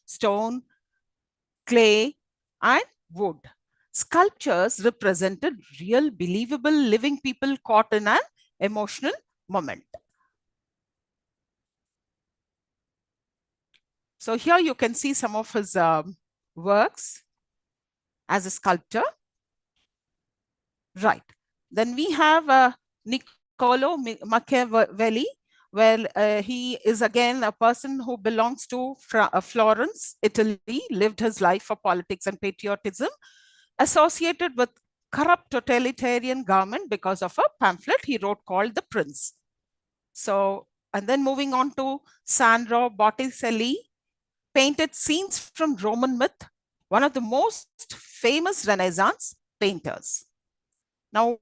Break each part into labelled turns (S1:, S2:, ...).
S1: stone, clay, and wood. Sculptures represented real, believable, living people caught in an emotional moment. So here you can see some of his works as a sculptor. Right. Then we have Niccolo Machiavelli. Well, he is again a person who belongs to Florence, Italy, lived his life for politics and patriotism, associated with corrupt totalitarian government because of a pamphlet he wrote called The Prince. So, and then moving on to Sandro Botticelli, painted scenes from Roman myth, one of the most famous Renaissance painters. Now,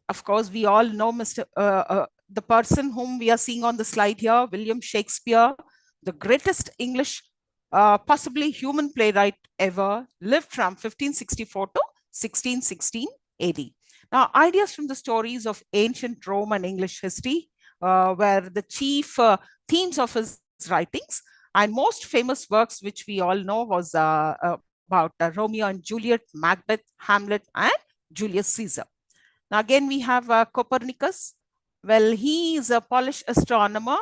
S1: of course, we all know the person whom we are seeing on the slide here, William Shakespeare, the greatest English, possibly human playwright ever, lived from 1564 to 1616 AD. Now, ideas from the stories of ancient Rome and English history were the chief themes of his writings, and most famous works which we all know was about Romeo and Juliet, Macbeth, Hamlet, and Julius Caesar. Now again, we have Copernicus. Well, he is a Polish astronomer.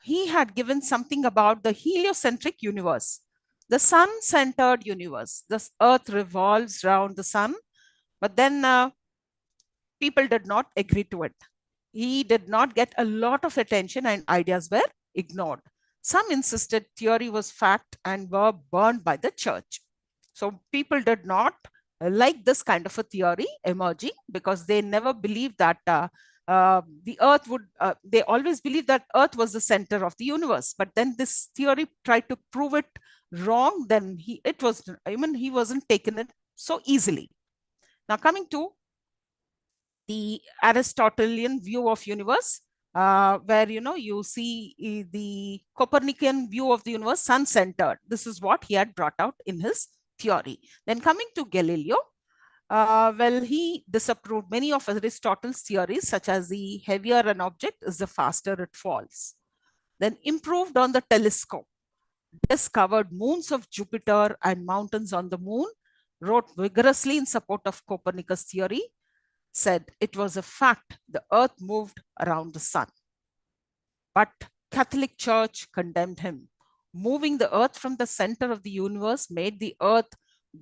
S1: He had given something about the heliocentric universe, the sun-centered universe. The Earth revolves around the sun, but then people did not agree to it. He did not get a lot of attention and ideas were ignored. Some insisted theory was fact and were burned by the church. So people did not like this kind of a theory emerging because they never believed that the earth would, they always believed that earth was the center of the universe. But then this theory tried to prove it wrong, then he wasn't taken it so easily. Now coming to the Aristotelian view of universe, where you see the Copernican view of the universe, sun-centered. This is what he had brought out in his theory. Then coming to Galileo, well, he disapproved many of Aristotle's theories, such as the heavier an object is, the faster it falls. Then improved on the telescope, discovered moons of Jupiter and mountains on the moon, wrote vigorously in support of Copernicus' theory, said it was a fact the earth moved around the sun. But Catholic Church condemned him. Moving the earth from the center of the universe made the earth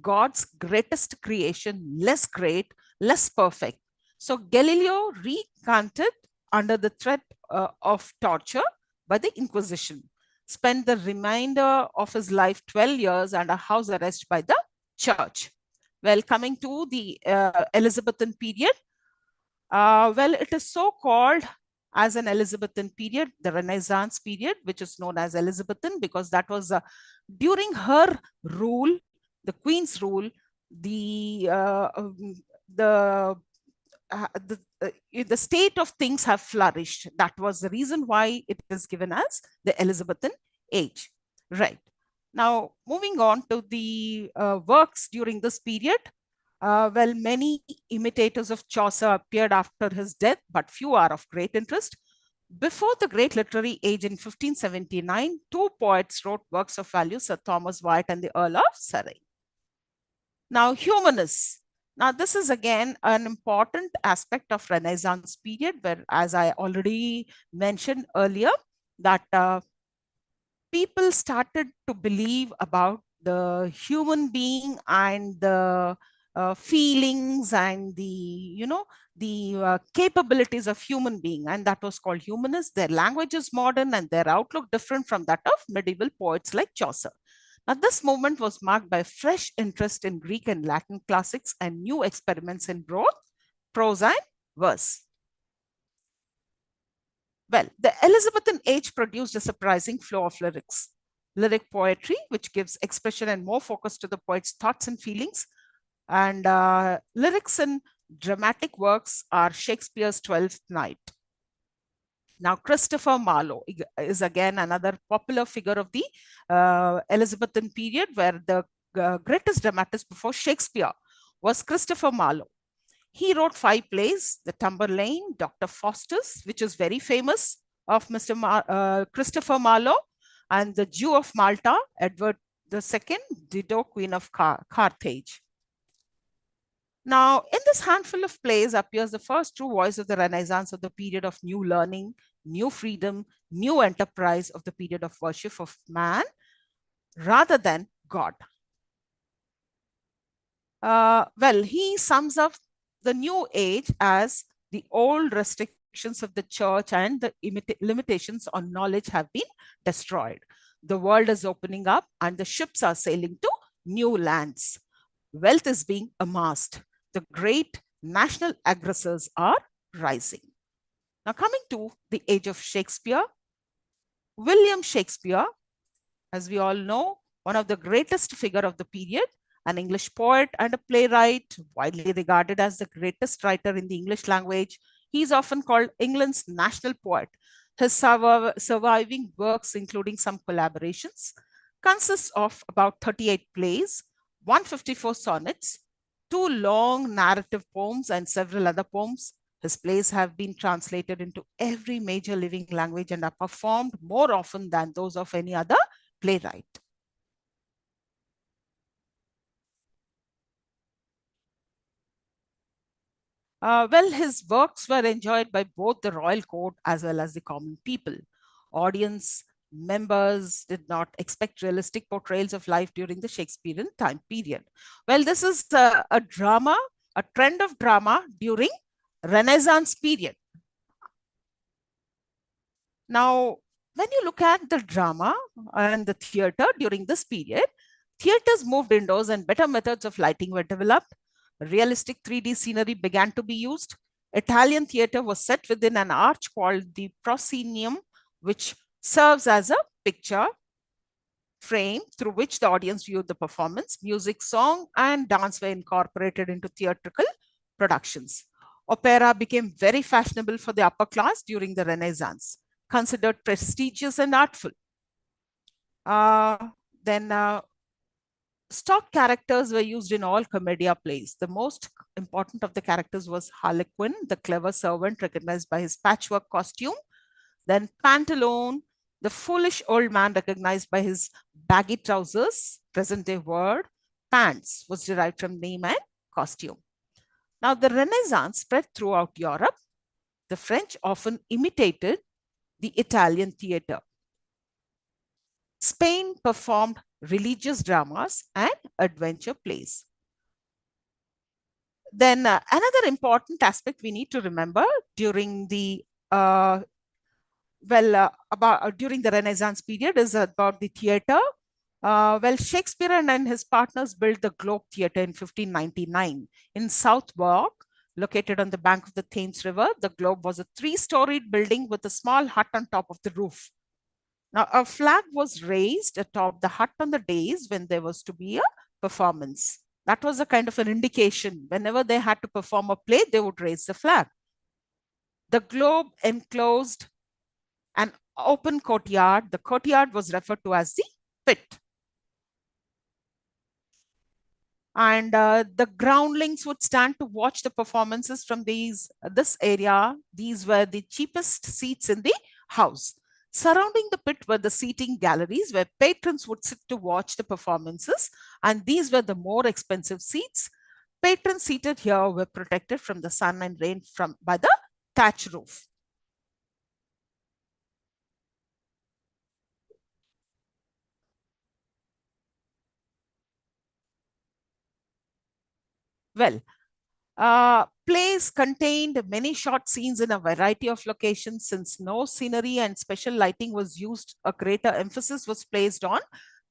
S1: God's greatest creation, less great, less perfect. So Galileo recanted under the threat of torture by the Inquisition, spent the remainder of his life 12 years under house arrest by the church. Well, coming to the Elizabethan period, well, it is so called as an Elizabethan period, the Renaissance period, which is known as Elizabethan because that was during her rule, the Queen's rule, the state of things have flourished. That was the reason why it is given as the Elizabethan age. Right. Now, moving on to the works during this period. Well, many imitators of Chaucer appeared after his death, but few are of great interest. Before the great literary age in 1579, two poets wrote works of value, Sir Thomas Wyatt and the Earl of Surrey. Now, humanists. Now, this is again an important aspect of Renaissance period, where, as I already mentioned earlier, that people started to believe about the human being and the feelings and the capabilities of human being, and that was called humanists. Their language is modern and their outlook different from that of medieval poets like Chaucer. Now, this movement was marked by fresh interest in Greek and Latin classics and new experiments in both prose and verse. Well, the Elizabethan age produced a surprising flow of lyrics. Lyric poetry, which gives expression and more focus to the poet's thoughts and feelings. And lyrics in dramatic works are Shakespeare's Twelfth Night. Now, Christopher Marlowe is again another popular figure of the Elizabethan period, where the greatest dramatist before Shakespeare was Christopher Marlowe. He wrote 5 plays, The Tamburlaine, Dr. Faustus, which is very famous, of Christopher Marlowe, and The Jew of Malta, Edward The second, Dido, Queen of Carthage. Now, in this handful of plays appears the first true voice of the Renaissance, of the period of new learning, new freedom, new enterprise, of the period of worship of man rather than God. Well, he sums up the new age as the old restrictions of the church and the limitations on knowledge have been destroyed. The world is opening up and the ships are sailing to new lands. Wealth is being amassed. The great national aggressors are rising. Now, coming to the age of Shakespeare, William Shakespeare, as we all know, one of the greatest figure of the period, an English poet and a playwright, widely regarded as the greatest writer in the English language. He is often called England's national poet. His surviving works, including some collaborations, consists of about 38 plays, 154 sonnets, 2 long narrative poems, and several other poems. His plays have been translated into every major living language and are performed more often than those of any other playwright. Well, his works were enjoyed by both the royal court as well as the common people. Audience members did not expect realistic portrayals of life during the Shakespearean time period. Well, this is a drama, a trend of drama during Renaissance period. Now, when you look at the drama and the theater during this period, theaters moved indoors and better methods of lighting were developed. Realistic 3D scenery began to be used. Italian theater was set within an arch called the proscenium, which serves as a picture frame through which the audience viewed the performance. Music, song, and dance were incorporated into theatrical productions. Opera became very fashionable for the upper class during the Renaissance, considered prestigious and artful. Then stock characters were used in all commedia plays. The most important of the characters was Harlequin, the clever servant recognized by his patchwork costume. Then Pantaloon, the foolish old man recognized by his baggy trousers, present day word. Pants was derived from name and costume. Now, the Renaissance spread throughout Europe. The French often imitated the Italian theater. Spain performed religious dramas and adventure plays. Then another important aspect we need to remember during the during the Renaissance period is about the theater. Well, Shakespeare and his partners built the Globe Theatre in 1599 in Southwark, located on the bank of the Thames River. The Globe was a 3-storied building with a small hut on top of the roof. Now, a flag was raised atop the hut on the days when there was to be a performance. That was a kind of an indication. Whenever they had to perform a play, they would raise the flag. The Globe enclosed an open courtyard. The courtyard was referred to as the pit. And the groundlings would stand to watch the performances from this area. These were the cheapest seats in the house. Surrounding the pit were the seating galleries where patrons would sit to watch the performances, and these were the more expensive seats. Patrons seated here were protected from the sun and rain by the thatch roof. Well, plays contained many short scenes in a variety of locations. Since no scenery and special lighting was used, a greater emphasis was placed on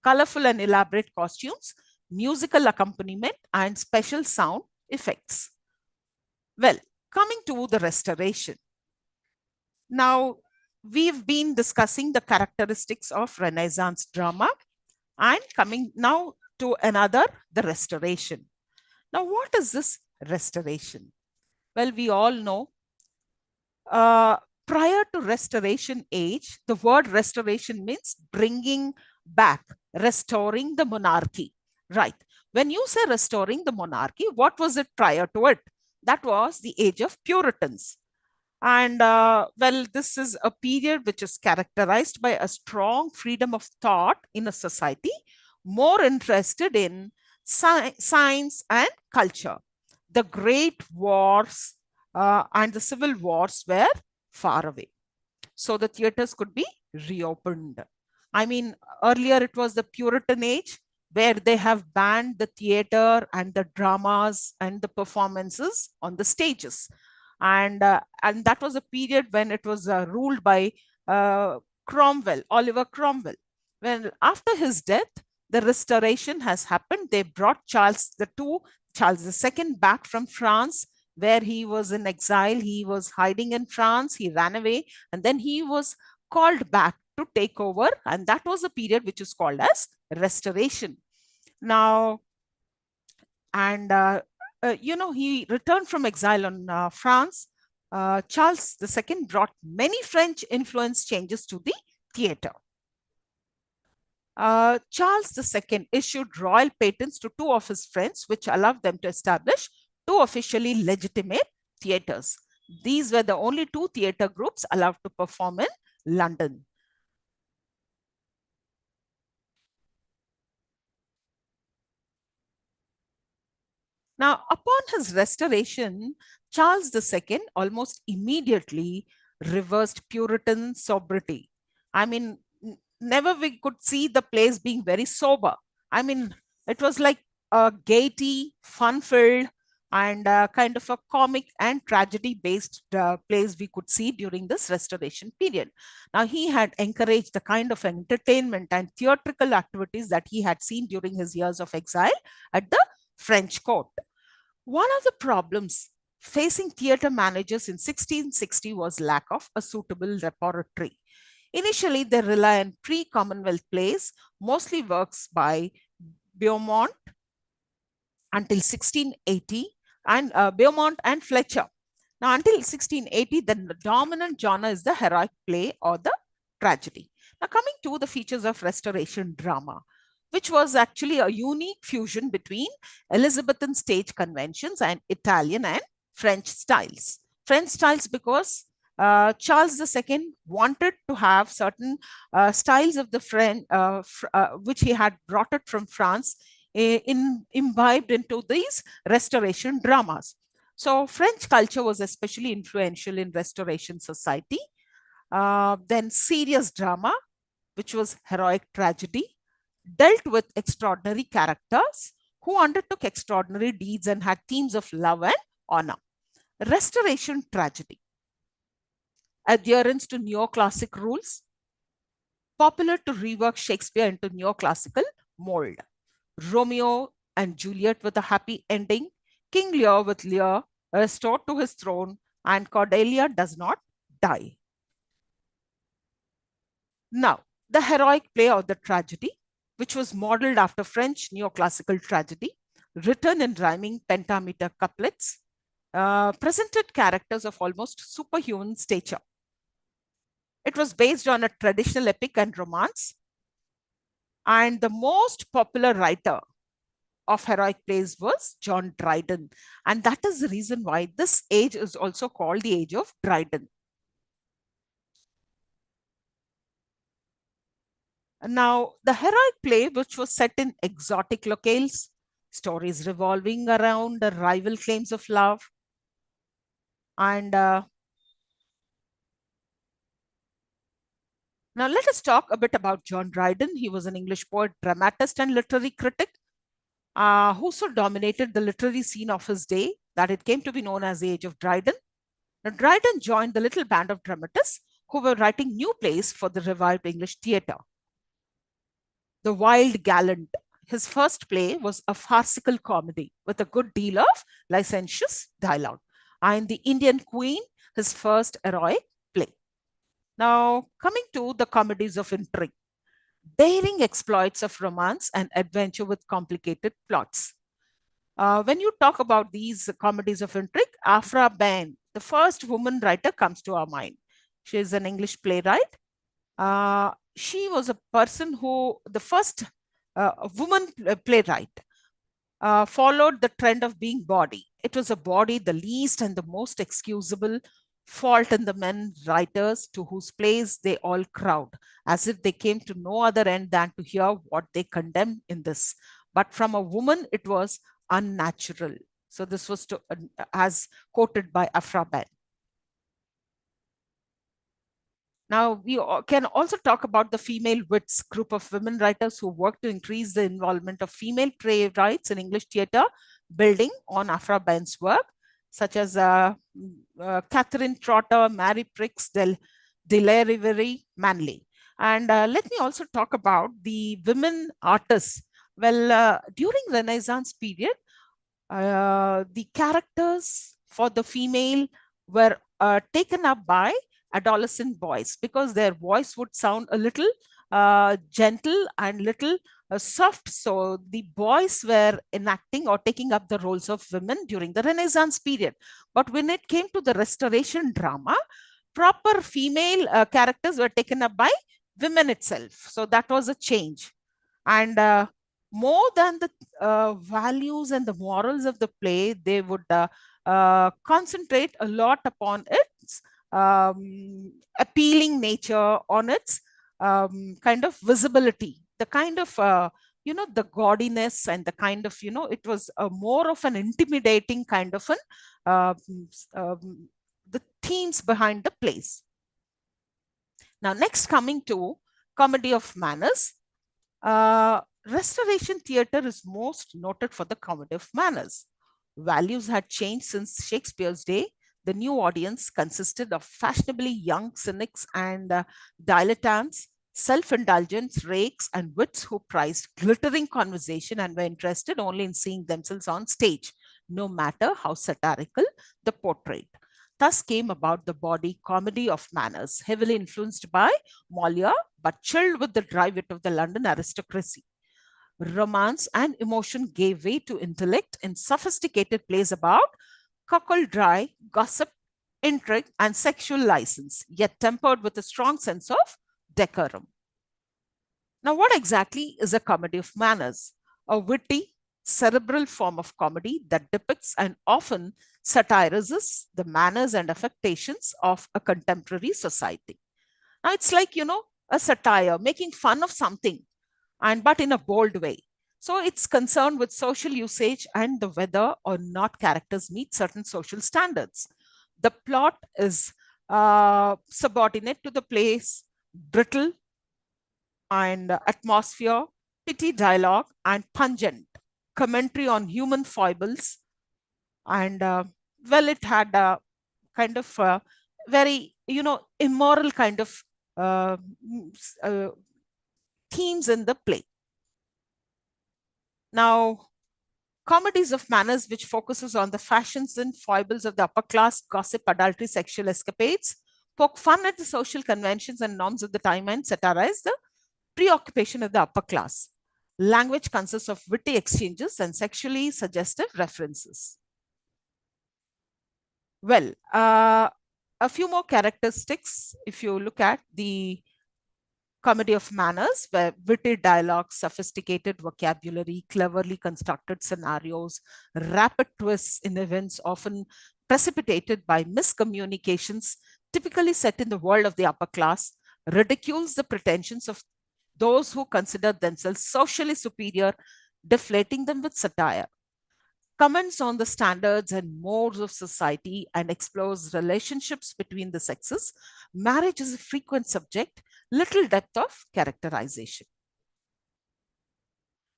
S1: colorful and elaborate costumes, musical accompaniment, and special sound effects. Well, coming to the Restoration. Now, we've been discussing the characteristics of Renaissance drama and coming now to another, the Restoration. Now, what is this Restoration? Well, we all know prior to Restoration age, the word restoration means bringing back, restoring the monarchy, right? When you say restoring the monarchy, what was it prior to it? That was the age of Puritans. And well, this is a period which is characterized by a strong freedom of thought in a society more interested in science and culture. The great wars and the civil wars were far away, so the theaters could be reopened. I mean, earlier it was the Puritan age where they have banned the theater and the dramas and the performances on the stages. And that was a period when it was ruled by uh, Cromwell, Oliver Cromwell. When after his death, the restoration has happened. They brought Charles II back from France, where he was in exile. He was hiding in France. He ran away, and then he was called back to take over, and that was a period which is called as restoration. Now, and he returned from exile on France. Charles II brought many French influence changes to the theater. Charles II issued royal patents to two of his friends, which allowed them to establish two officially legitimate theaters. These were the only two theater groups allowed to perform in London. Now, upon his restoration, Charles II almost immediately reversed Puritan sobriety. I mean, never we could see the place being very sober. I mean, it was like a gaiety, fun filled, and kind of a comic and tragedy based plays we could see during this restoration period. Now, he had encouraged the kind of entertainment and theatrical activities that he had seen during his years of exile at the French court. One of the problems facing theatre managers in 1660 was lack of a suitable repertory. Initially, they rely on pre-Commonwealth plays, mostly works by Beaumont until 1680, and Beaumont and Fletcher. Now, until 1680, the dominant genre is the heroic play or the tragedy. Now, coming to the features of Restoration drama, which was actually a unique fusion between Elizabethan stage conventions and Italian and French styles. French styles because Charles II wanted to have certain styles of the French, which he had brought it from France, imbibed into these restoration dramas. So French culture was especially influential in restoration society. Then serious drama, which was heroic tragedy, dealt with extraordinary characters who undertook extraordinary deeds and had themes of love and honor. Restoration tragedy, adherence to neoclassic rules, popular to rework Shakespeare into neoclassical mold. Romeo and Juliet with a happy ending, King Lear with Lear restored to his throne, and Cordelia does not die. Now, the heroic play or the tragedy, which was modeled after French neoclassical tragedy, written in rhyming pentameter couplets, presented characters of almost superhuman stature. It was based on a traditional epic and romance, and the most popular writer of heroic plays was John Dryden. And that is the reason why this age is also called the age of Dryden. Now, the heroic play, which was set in exotic locales, stories revolving around the rival claims of love, and now let us talk a bit about John Dryden. He was an English poet, dramatist, and literary critic who so dominated the literary scene of his day that it came to be known as the Age of Dryden. Now, Dryden joined the little band of dramatists who were writing new plays for the revived English theatre. The Wild Gallant, his first play, was a farcical comedy with a good deal of licentious dialogue. And The Indian Queen, his first heroic play. Now, coming to the comedies of intrigue, daring exploits of romance and adventure with complicated plots. When you talk about these comedies of intrigue, Afra Bain, the first woman writer, comes to our mind. She is an English playwright. She was a person who, the first woman playwright, followed the trend of being bawdy. It was a bawdy, the least and the most excusable fault in the men writers to whose plays they all crowd, as if they came to no other end than to hear what they condemn in this. But from a woman, it was unnatural. So this was as quoted by Afra Ben. Now, we can also talk about the female wits, group of women writers who worked to increase the involvement of female playwrights in English theatre, building on Afra Ben's work, such as Catherine Trotter, Mary Pricks, Delary Manley. And let me also talk about the women artists. Well, during Renaissance period, the characters for the female were taken up by adolescent boys because their voice would sound a little gentle and little soft. So the boys were enacting or taking up the roles of women during the Renaissance period. But when it came to the Restoration drama, proper female characters were taken up by women itself. So that was a change. And more than the values and the morals of the play, they would concentrate a lot upon its appealing nature, on its kind of visibility, the kind of the gaudiness and the kind of it was more of an intimidating kind of an the themes behind the plays. Now, next, coming to comedy of manners. Restoration theatre is most noted for the comedy of manners. Values had changed since Shakespeare's day. The new audience consisted of fashionably young cynics and dilettantes, self-indulgent rakes and wits who prized glittering conversation and were interested only in seeing themselves on stage, no matter how satirical the portrait. Thus came about the bawdy comedy of manners, heavily influenced by Molière, but chilled with the dry wit of the London aristocracy. Romance and emotion gave way to intellect in sophisticated plays about cuckoldry, gossip, intrigue, and sexual license, yet tempered with a strong sense of decorum. Now, what exactly is a comedy of manners? A witty, cerebral form of comedy that depicts and often satirizes the manners and affectations of a contemporary society. Now, it's like, a satire, making fun of something, and but in a bold way. So it's concerned with social usage and the whether or not characters meet certain social standards. The plot is subordinate to the play's brittle and atmosphere, pithy dialogue, and pungent commentary on human foibles. And well, it had a kind of very, immoral kind of uh, uh, themes in the play. Now, comedies of manners, which focuses on the fashions and foibles of the upper class, gossip, adultery, sexual escapades, poke fun at the social conventions and norms of the time, and satirize the preoccupation of the upper class. Language consists of witty exchanges and sexually suggestive references. Well, a few more characteristics if you look at the comedy of manners, where witty dialogue, sophisticated vocabulary, cleverly constructed scenarios, rapid twists in events often precipitated by miscommunications, typically set in the world of the upper class, ridicules the pretensions of those who consider themselves socially superior, deflating them with satire, comments on the standards and mores of society, and explores relationships between the sexes. Marriage is a frequent subject, little depth of characterization.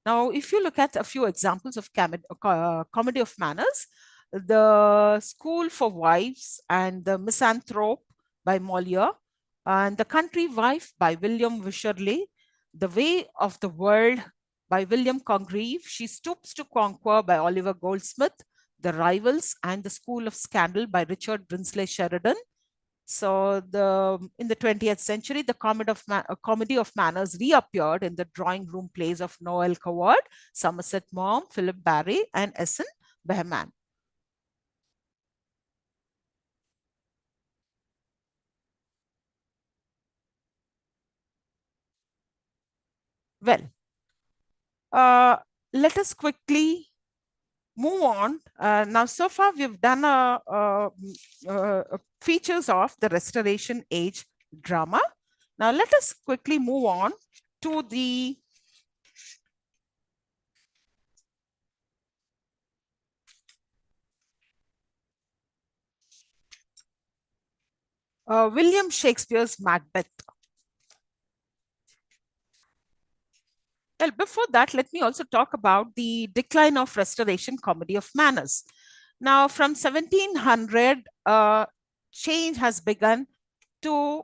S1: Now, if you look at a few examples of comedy of manners, the School for Wives and the Misanthrope by Molière, and The Country Wife by William Wycherley, The Way of the World by William Congreve, She Stoops to Conquer by Oliver Goldsmith, The Rivals and the School of Scandal by Richard Brinsley Sheridan. So in the 20th century, the comedy of manners reappeared in the drawing room plays of Noel Coward, Somerset Maugham, Philip Barry, and Essen Behrman. Well, let us quickly move on. Now, so far we've done features of the Restoration Age drama. Now, let us quickly move on to the William Shakespeare's Macbeth. Well, before that, let me also talk about the decline of Restoration comedy of manners. Now, from 1700, change has begun to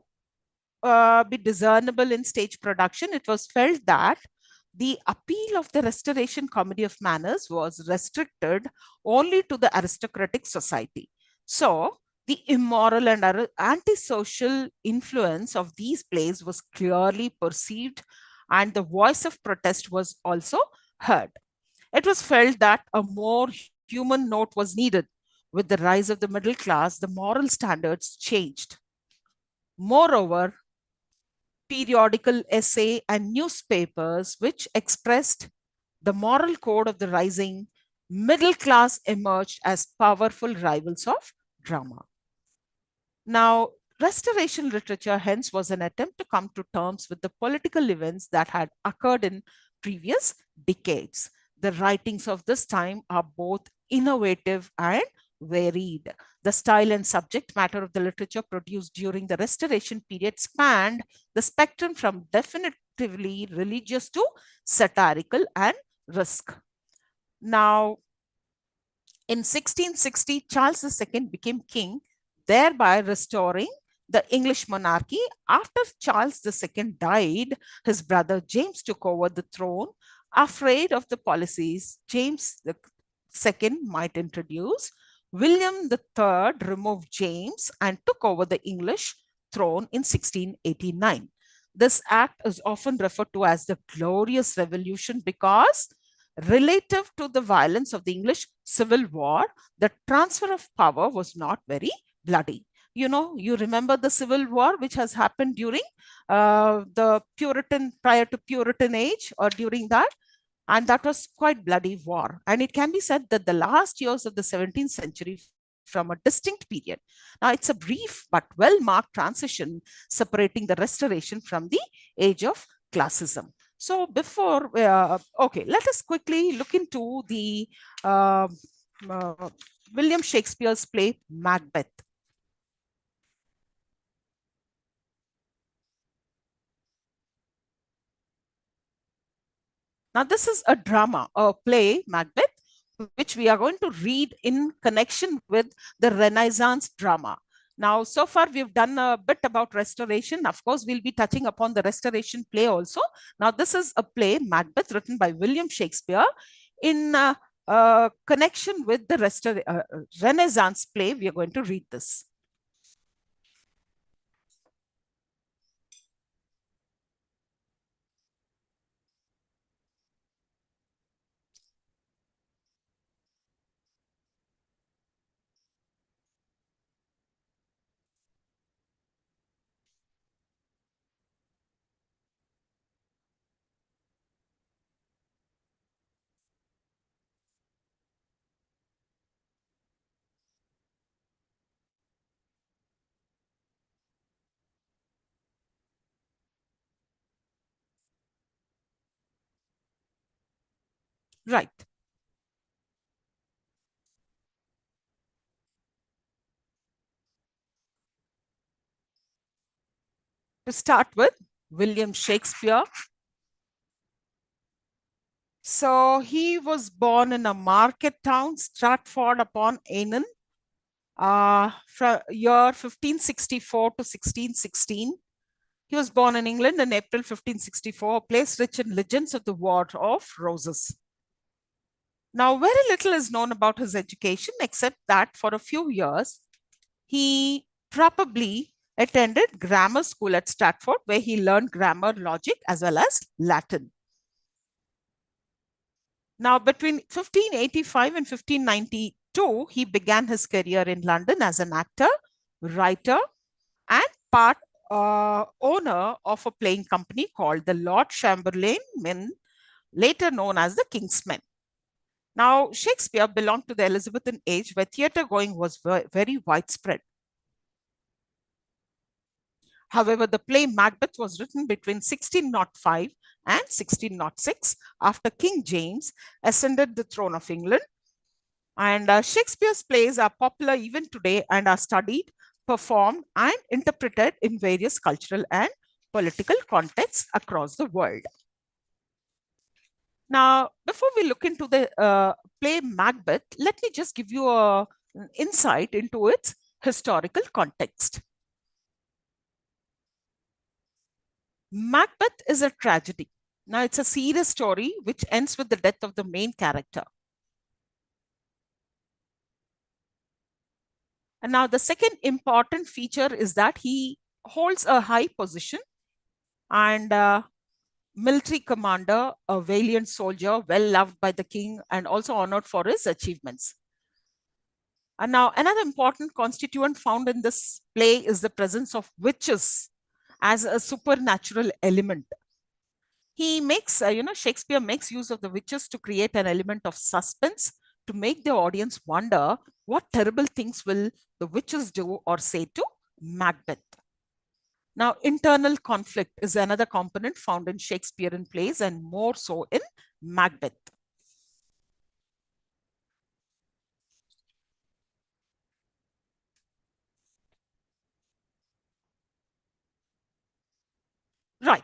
S1: be discernible in stage production. It was felt that the appeal of the Restoration comedy of manners was restricted only to the aristocratic society. So, the immoral and antisocial influence of these plays was clearly perceived, and the voice of protest was also heard. It was felt that a more human note was needed. With the rise of the middle class, the moral standards changed. Moreover, periodical essay and newspapers which expressed the moral code of the rising middle class emerged as powerful rivals of drama. Now, Restoration literature, hence, was an attempt to come to terms with the political events that had occurred in previous decades. The writings of this time are both innovative and varied. The style and subject matter of the literature produced during the Restoration period spanned the spectrum from definitively religious to satirical and risk. Now, in 1660, Charles II became king, thereby restoring the English monarchy. After Charles II died, his brother James took over the throne. Afraid of the policies James II might introduce, William III removed James and took over the English throne in 1689. This act is often referred to as the Glorious Revolution because, relative to the violence of the English Civil War, the transfer of power was not very bloody. You remember the Civil War, which has happened during prior to Puritan age or during that, and that was quite bloody war. And it can be said that the last years of the 17th century from a distinct period. Now, it's a brief but well marked transition separating the Restoration from the age of classism. So, okay, let us quickly look into the William Shakespeare's play Macbeth. Now, this is a drama, a play, Macbeth, which we are going to read in connection with the Renaissance drama. Now, so far, we've done a bit about Restoration. Of course, we'll be touching upon the Restoration play also. Now, this is a play, Macbeth, written by William Shakespeare. In connection with the Renaissance play, we are going to read this. Right. To start with, William Shakespeare. So he was born in a market town, Stratford upon Avon, from year 1564 to 1616. He was born in England in April 1564, a place rich in legends of the War of Roses. Now, very little is known about his education, except that for a few years, he probably attended grammar school at Stratford, where he learned grammar, logic, as well as Latin. Now, between 1585 and 1592, he began his career in London as an actor, writer, and part owner of a playing company called the Lord Chamberlain Men, later known as the King's Men. Now, Shakespeare belonged to the Elizabethan age where theatre going was very widespread. However, the play Macbeth was written between 1605 and 1606 after King James ascended the throne of England. And Shakespeare's plays are popular even today and are studied, performed, and interpreted in various cultural and political contexts across the world. Now, before we look into the play Macbeth, let me just give you an insight into its historical context. Macbeth is a tragedy. Now, it's a serious story which ends with the death of the main character. And now, the second important feature is that he holds a high position and military commander, a valiant soldier, well loved by the king, and also honored for his achievements. And now, another important constituent found in this play is the presence of witches as a supernatural element. He makes, Shakespeare makes use of the witches to create an element of suspense to make the audience wonder what terrible things will the witches do or say to Macbeth. Now, internal conflict is another component found in Shakespearean plays and more so in Macbeth. Right.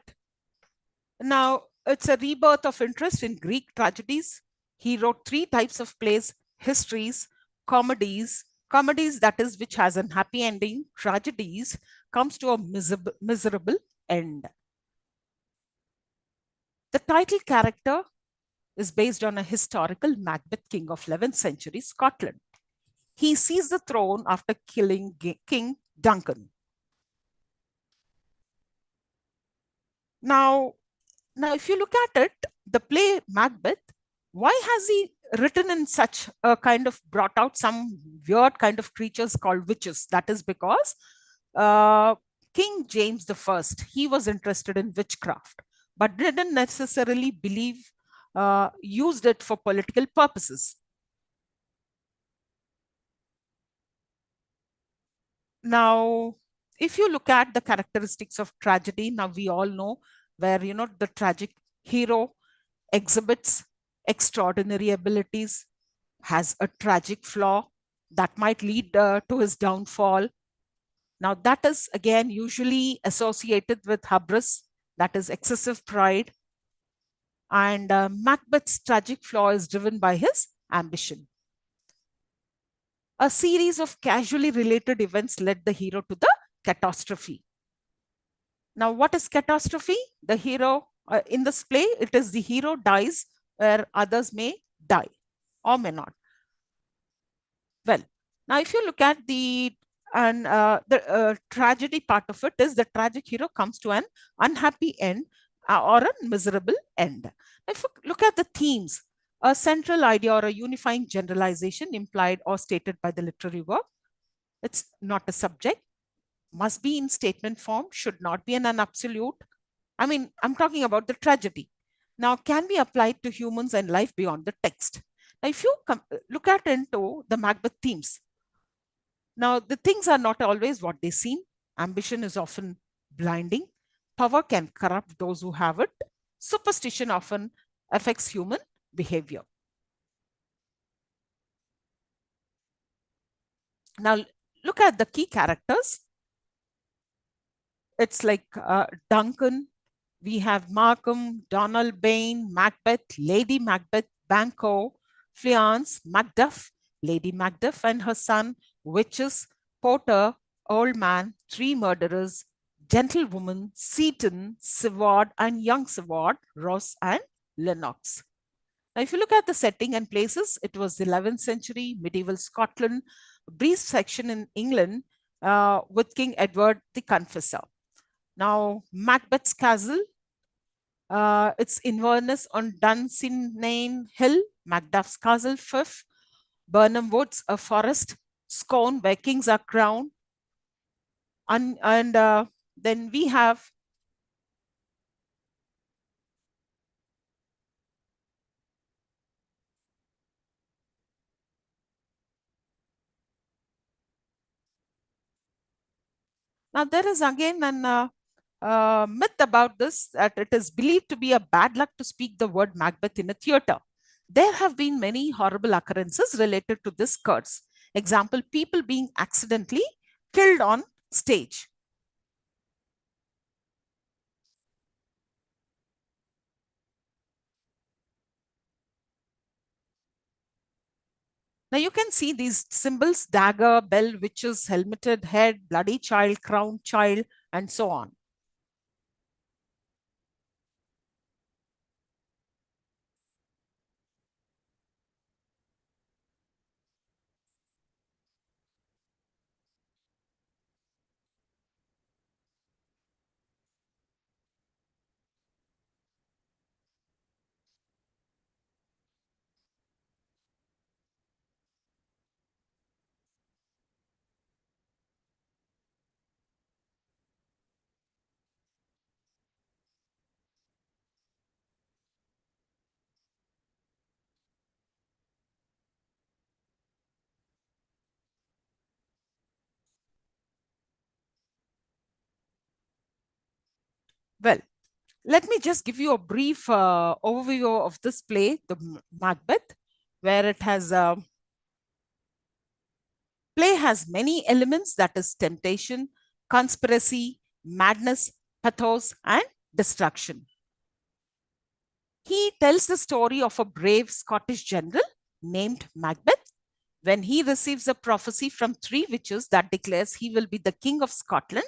S1: Now, it's a rebirth of interest in Greek tragedies. He wrote three types of plays: histories, comedies that is which has an happy ending, tragedies comes to a miserable end. The title character is based on a historical Macbeth, king of 11th century Scotland. He seized the throne after killing King Duncan. Now, if you look at it, the play Macbeth, why has he written in such a kind of brought out some weird kind of creatures called witches? That is because uh, King James the First, he was interested in witchcraft, but didn't necessarily believe, used it for political purposes. Now, if you look at the characteristics of tragedy, now we all know where, the tragic hero exhibits extraordinary abilities, has a tragic flaw that might lead to his downfall. Now, that is again usually associated with hubris, that is excessive pride. And Macbeth's tragic flaw is driven by his ambition. A series of casually related events led the hero to the catastrophe. Now, what is catastrophe? The hero, in this play, it is the hero dies where others may die or may not. Well, now if you look at the tragedy part of it is the tragic hero comes to an unhappy end or a miserable end. If you look at the themes, a central idea or a unifying generalization implied or stated by the literary work, it's not a subject, must be in statement form, should not be an absolute. I mean, I'm talking about the tragedy. Now, can be applied to humans and life beyond the text. Now, if you look at into the Macbeth themes, now the things are not always what they seem. Ambition is often blinding. Power can corrupt those who have it. Superstition often affects human behavior. Now, look at the key characters. It's like Duncan, we have Markham, Donald Bain, Macbeth, Lady Macbeth, Banquo, Fleance, Macduff, Lady Macduff and her son, witches, Porter, old man, three murderers, gentlewoman, Seaton, Seward, and young Seward, Ross, and Lennox. Now, if you look at the setting and places, it was the 11th century, medieval Scotland, a brief section in England with King Edward the Confessor. Now, Macbeth's castle, it's Inverness on Dunsinane Hill, Macduff's Castle, Fife, Burnham Woods, a forest, Scone, where kings are crowned. And then we have Now, there is again an myth about this, that it is believed to be a bad luck to speak the word Macbeth in a theater. There have been many horrible occurrences related to this curse. Example, people being accidentally killed on stage. Now you can see these symbols: dagger, bell, witches, helmeted head, bloody child, crowned child, and so on. Well, let me just give you a brief overview of this play, the Macbeth, where it has play has many elements, that is temptation, conspiracy, madness, pathos, and destruction. He tells the story of a brave Scottish general named Macbeth. When he receives a prophecy from three witches that declares he will be the king of Scotland,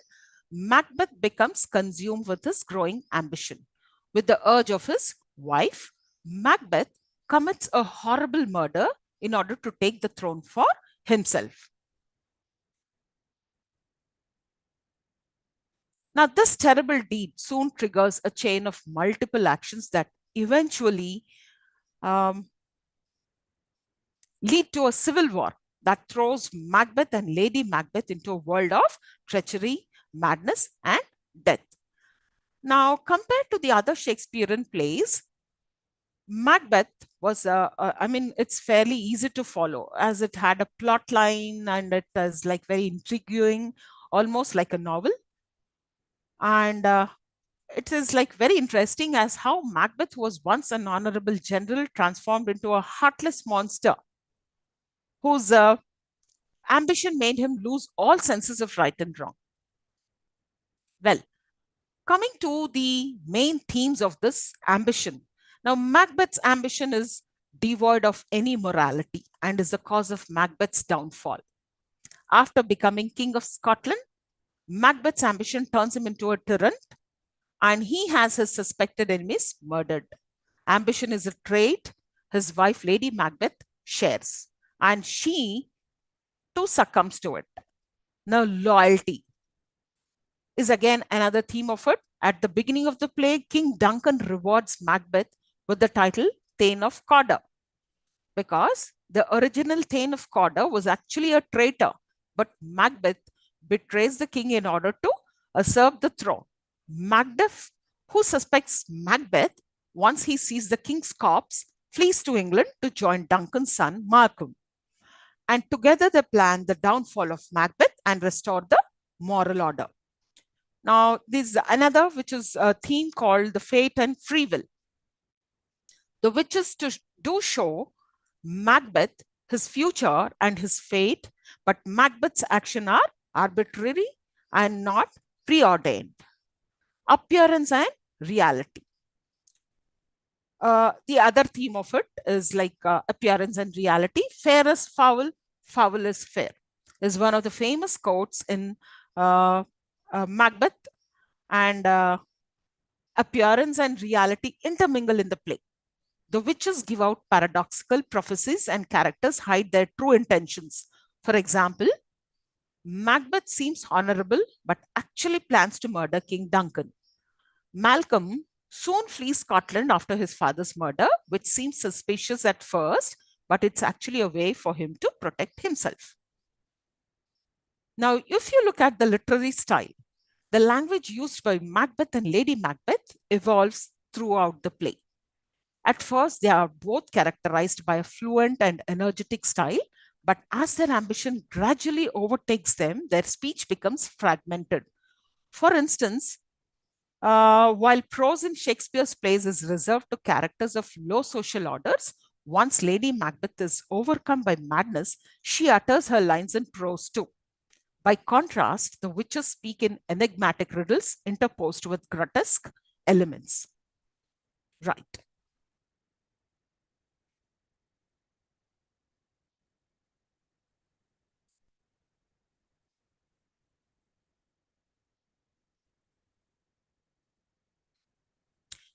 S1: Macbeth becomes consumed with his growing ambition. With the urge of his wife, Macbeth commits a horrible murder in order to take the throne for himself. Now, this terrible deed soon triggers a chain of multiple actions that eventually um, lead to a civil war that throws Macbeth and Lady Macbeth into a world of treachery, madness, and death. Now, compared to the other Shakespearean plays, Macbeth was, I mean, it's fairly easy to follow as it had a plot line and it is like very intriguing, almost like a novel. And it is like very interesting as how Macbeth was once an honorable general transformed into a heartless monster whose ambition made him lose all senses of right and wrong. Well, coming to the main themes of this ambition. Now, Macbeth's ambition is devoid of any morality and is the cause of Macbeth's downfall. After becoming king of Scotland, Macbeth's ambition turns him into a tyrant and he has his suspected enemies murdered. Ambition is a trait his wife, Lady Macbeth, shares, and she too succumbs to it. Now, loyalty is again another theme of it. At the beginning of the play, King Duncan rewards Macbeth with the title Thane of Cawdor because the original Thane of Cawdor was actually a traitor, but Macbeth betrays the king in order to usurp the throne. Macduff, who suspects Macbeth once he sees the king's corpse, flees to England to join Duncan's son Malcolm. And together they plan the downfall of Macbeth and restore the moral order. Now, this is another, which is a theme called the fate and free will. The witches do show Macbeth his future and his fate, but Macbeth's actions are arbitrary and not preordained. Appearance and reality. The other theme of it is like appearance and reality. Fair is foul, foul is fair, is one of the famous quotes in Macbeth, and appearance and reality intermingle in the play. The witches give out paradoxical prophecies and characters hide their true intentions. For example, Macbeth seems honorable but actually plans to murder King Duncan. Malcolm soon flees Scotland after his father's murder, which seems suspicious at first, but it's actually a way for him to protect himself. Now, if you look at the literary style, the language used by Macbeth and Lady Macbeth evolves throughout the play. At first, they are both characterized by a fluent and energetic style, but as their ambition gradually overtakes them, their speech becomes fragmented. For instance, while prose in Shakespeare's plays is reserved to characters of low social orders, once Lady Macbeth is overcome by madness, she utters her lines in prose too. By contrast, the witches speak in enigmatic riddles interposed with grotesque elements. Right.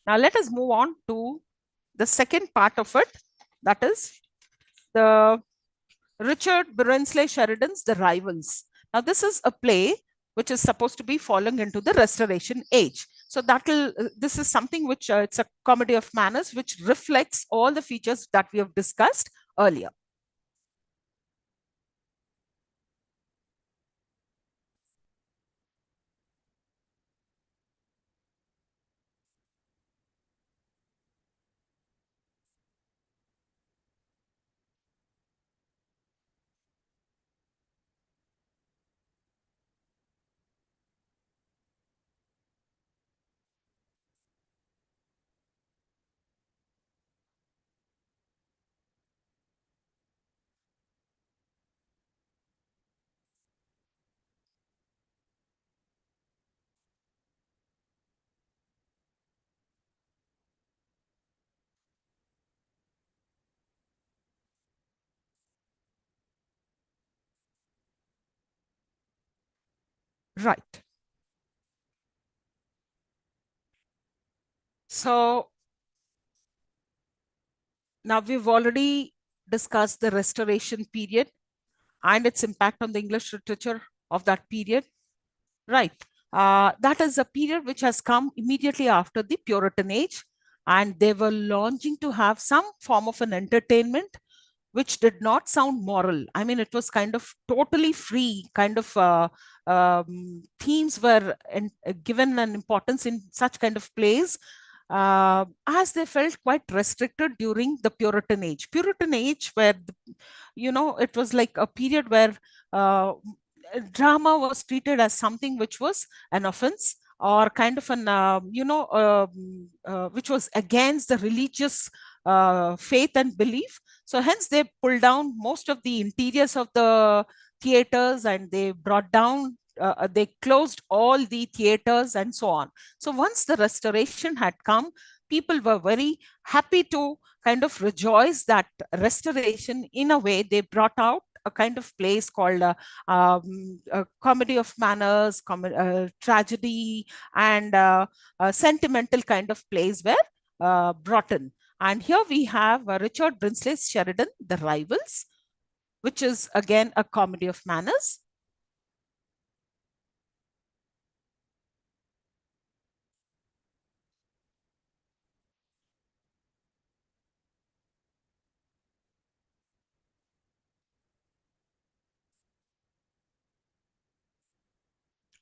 S1: Now let us move on to the second part of it, that is the Richard Brinsley Sheridan's The Rivals. Now this is a play which is supposed to be falling into the Restoration age. So this is something which it's a comedy of manners which reflects all the features that we have discussed earlier. Right. So now we've already discussed the Restoration period and its impact on the English literature of that period. Right. That is a period which has come immediately after the Puritan age, and they were launching to have some form of an entertainment which did not sound moral. I mean, it was kind of totally free, kind of themes were given an importance in such kind of plays as they felt quite restricted during the Puritan age. Puritan age, where, it was like a period where drama was treated as something which was an offense or kind of an, which was against the religious faith and belief. So hence they pulled down most of the interiors of the theaters and they brought down, they closed all the theaters and so on. So once the restoration had come, people were very happy to kind of rejoice that restoration. In a way, they brought out a kind of plays called a comedy of manners, tragedy, and sentimental kind of plays were brought in. And here we have Richard Brinsley's Sheridan, The Rivals, which is again a comedy of manners.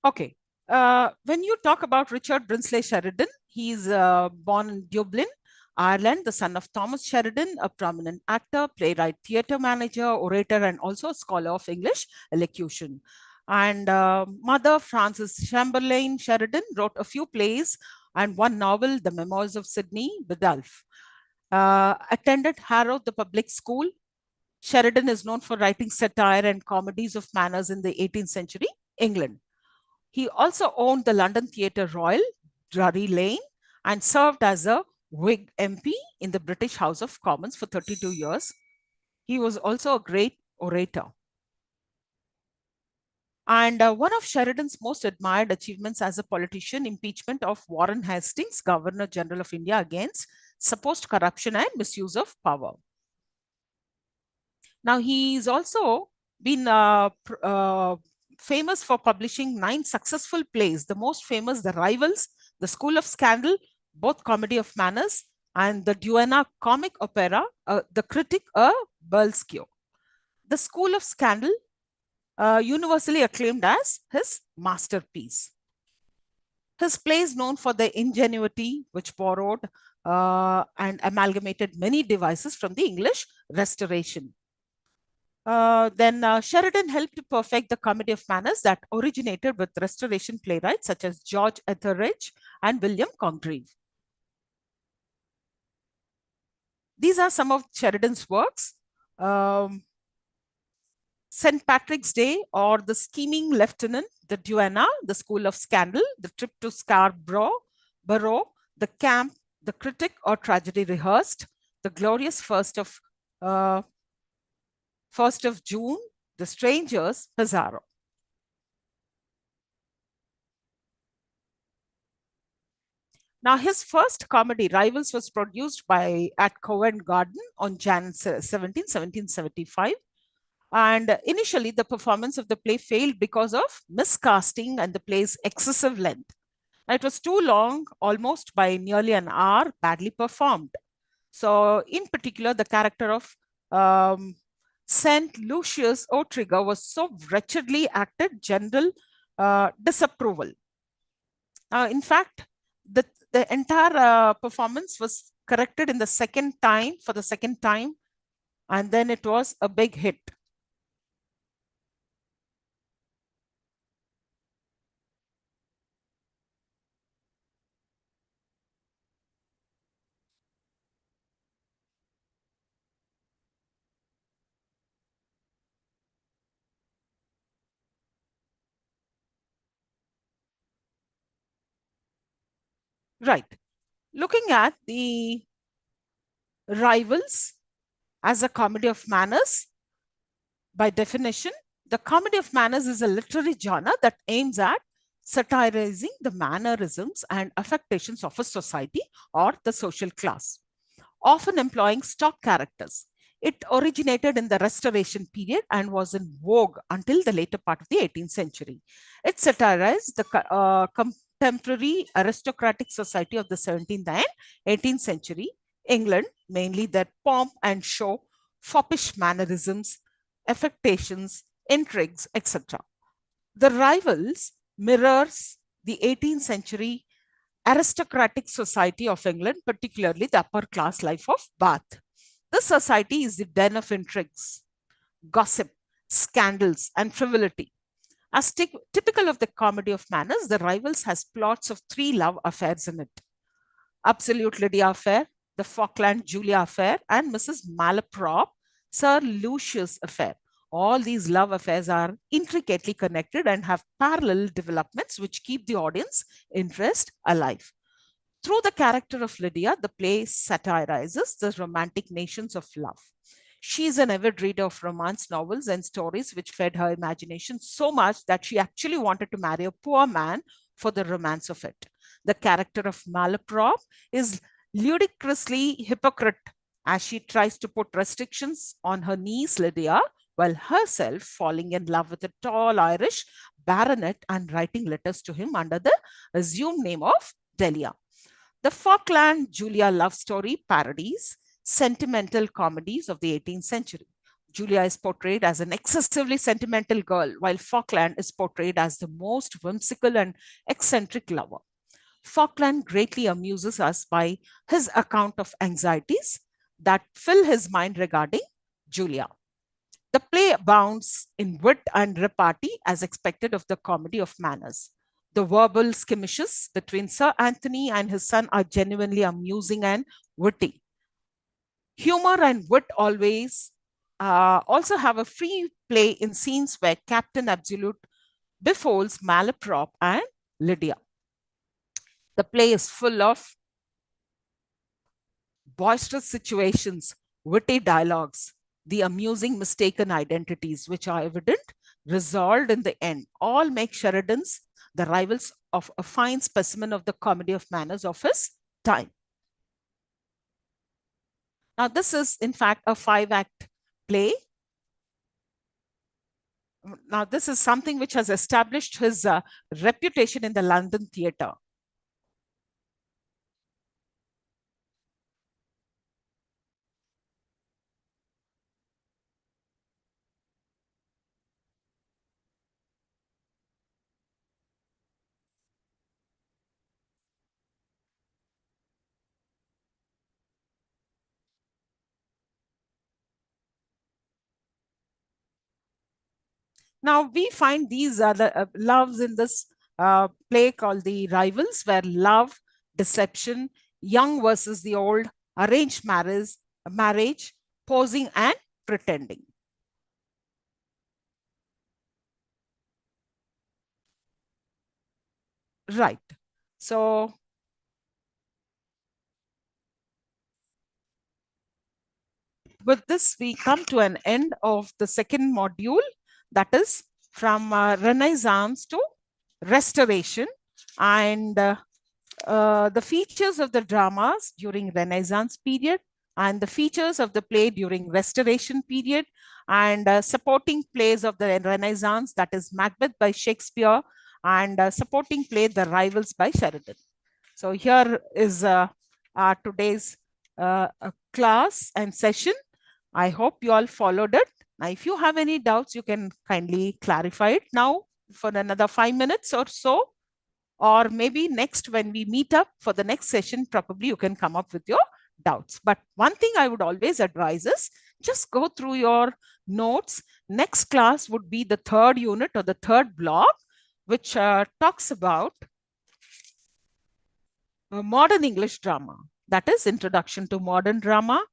S1: Okay. When you talk about Richard Brinsley Sheridan, he's born in Dublin, Ireland, the son of Thomas Sheridan, a prominent actor, playwright, theatre manager, orator, and also a scholar of English elocution. And mother, Frances Chamberlain Sheridan, wrote a few plays and one novel, The Memoirs of Sidney Bidulph. Attended Harrow, the public school. Sheridan is known for writing satire and comedies of manners in the 18th century England. He also owned the London Theatre Royal, Drury Lane, and served as a Whig MP in the British House of Commons for 32 years. He was also a great orator. And one of Sheridan's most admired achievements as a politician, impeachment of Warren Hastings, Governor General of India, against supposed corruption and misuse of power. Now, he's also been famous for publishing 9 successful plays, the most famous, The Rivals, The School of Scandal, both comedy of manners, and the Duena comic opera, The Critic, a Burlesque. The School of Scandal, universally acclaimed as his masterpiece. His plays known for their ingenuity, which borrowed and amalgamated many devices from the English Restoration. Then Sheridan helped to perfect the comedy of manners that originated with Restoration playwrights such as George Etheridge and William Congreve. These are some of Sheridan's works. Um, St. Patrick's Day or The Scheming Lieutenant, The Duenna, The School of Scandal, The Trip to Scarborough, The Camp, The Critic or Tragedy Rehearsed, The Glorious uh, 1st of June, The Strangers, Pizarro. Now, his first comedy, Rivals, was produced by at Covent Garden on Jan 1775. And initially, the performance of the play failed because of miscasting and the play's excessive length. It was too long, almost by nearly an hour, badly performed. So, in particular, the character of St. Lucius O'Trigger was so wretchedly acted, general disapproval. In fact, the entire performance was corrected in the second time for the second time, and then it was a big hit. Right. Looking at the Rivals as a comedy of manners, by definition, the comedy of manners is a literary genre that aims at satirizing the mannerisms and affectations of a society or the social class, often employing stock characters. It originated in the Restoration period and was in vogue until the later part of the 18th century. It satirized the contemporary aristocratic society of the 17th and 18th century England, mainly their pomp and show, foppish mannerisms, affectations, intrigues, etc. The Rivals mirrors the 18th century aristocratic society of England, particularly the upper class life of Bath. This society is the den of intrigues, gossip, scandals, and frivolity. As typical of the comedy of manners, The Rivals has plots of three love affairs in it: Absolute Lydia affair, the Falkland Julia affair, and Mrs. Malaprop, Sir Lucius affair. All these love affairs are intricately connected and have parallel developments which keep the audience interest alive. Through the character of Lydia, the play satirizes the romantic nations of love. She is an avid reader of romance novels and stories which fed her imagination so much that she actually wanted to marry a poor man for the romance of it. The character of Malaprop is ludicrously hypocrite as she tries to put restrictions on her niece Lydia while herself falling in love with a tall Irish baronet and writing letters to him under the assumed name of Delia. The Falkland Julia love story parodies sentimental comedies of the 18th century. Julia is portrayed as an excessively sentimental girl, while Falkland is portrayed as the most whimsical and eccentric lover. Falkland greatly amuses us by his account of anxieties that fill his mind regarding Julia. The play abounds in wit and repartee as expected of the comedy of manners. The verbal skirmishes between Sir Anthony and his son are genuinely amusing and witty. Humor and wit always also have a free play in scenes where Captain Absolute befalls Malaprop and Lydia. The play is full of boisterous situations, witty dialogues, the amusing mistaken identities, which are evident, resolved in the end, all make Sheridan's The Rivals of a fine specimen of the comedy of manners of his time. Now, this is in fact a five-act play. Now, this is something which has established his reputation in the London theatre. Now we find these other loves in this play called The Rivals, where love, deception, young versus the old, arranged marriage, posing and pretending. Right. So with this, we come to an end of the second module, that is from Renaissance to Restoration, and the features of the dramas during Renaissance period, and the features of the play during Restoration period, and supporting plays of the Renaissance, that is Macbeth by Shakespeare, and supporting play The Rivals by Sheridan. So here is our today's class and session. I hope you all followed it. Now, if you have any doubts, you can kindly clarify it now for another 5 minutes or so. Or maybe next, when we meet up for the next session, probably you can come up with your doubts. But one thing I would always advise is just go through your notes. Next class would be the third unit or the third block, which talks about modern English drama. That is Introduction to Modern Drama,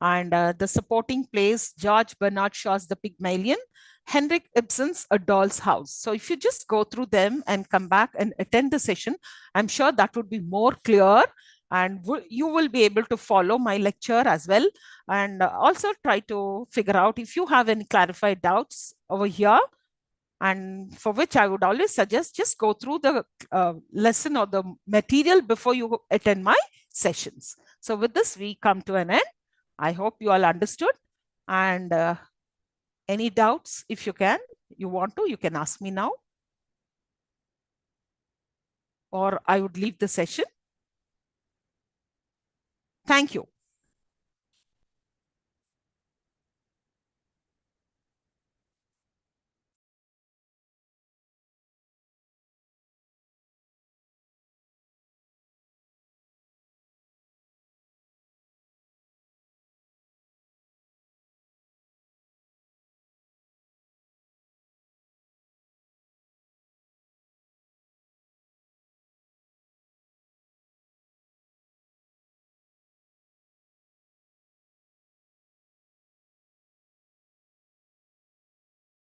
S1: and the supporting plays George Bernard Shaw's The Pygmalion, Henrik Ibsen's A Doll's House. So if you just go through them and come back and attend the session, I'm sure that would be more clear, and you will be able to follow my lecture as well, and also try to figure out if you have any clarified doubts over here, and for which I would always suggest just go through the lesson or the material before you attend my sessions. So with this, we come to an end. I hope you all understood, and any doubts, if you want to, you can ask me now, or I would leave the session. Thank you.